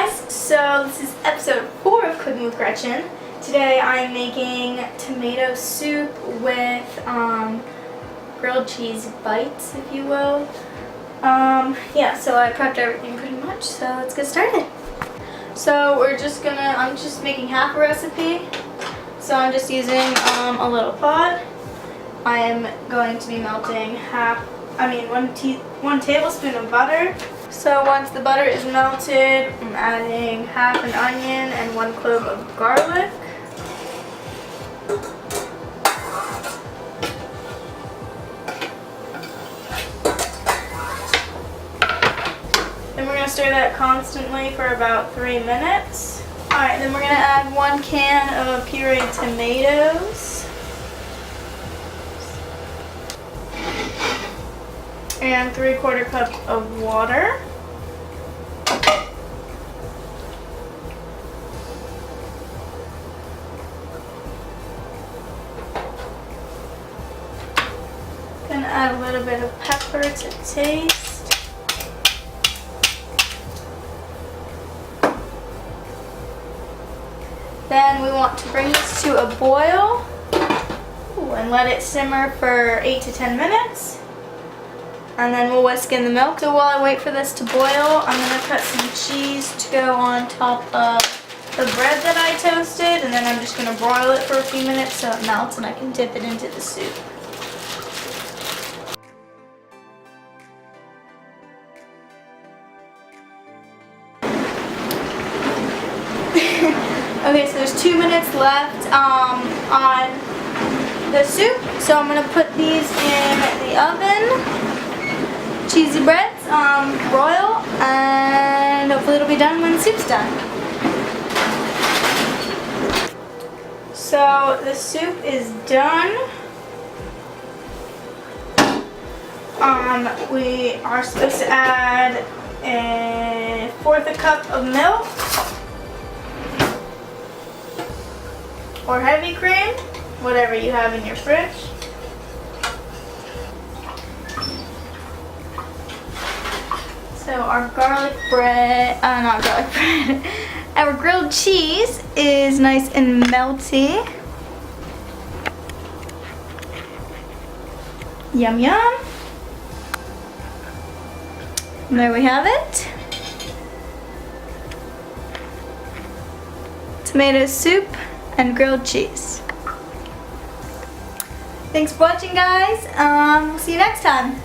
guys, so this is episode 4 of Cooking with Gretchen. Today I'm making tomato soup with grilled cheese bites, if you will. Yeah, so I prepped everything pretty much, so let's get started. So I'm just making half a recipe. So I'm just using a little pot. I am going to be melting one tablespoon of butter. So once the butter is melted, I'm adding half an onion and 1 clove of garlic. Then we're going to stir that constantly for about 3 minutes. Alright, then we're going to add 1 can of pureed tomatoes. And 3/4 cup of water. Gonna add a little bit of pepper to taste. Then we want to bring this to a boil and let it simmer for 8 to 10 minutes. And then we'll whisk in the milk. So while I wait for this to boil, I'm going to cut some cheese to go on top of the bread that I toasted. And then I'm just going to broil it for a few minutes so it melts and I can dip it into the soup. Okay, so there's 2 minutes left on the soup. So I'm going to put these in the oven. Cheesy breads, broil, and hopefully it'll be done when the soup's done. So the soup is done. We are supposed to add 1/4 cup of milk or heavy cream, whatever you have in your fridge. So our garlic bread, not garlic bread, our grilled cheese is nice and melty. Yum yum. And there we have it. Tomato soup and grilled cheese. Thanks for watching, guys. We'll see you next time.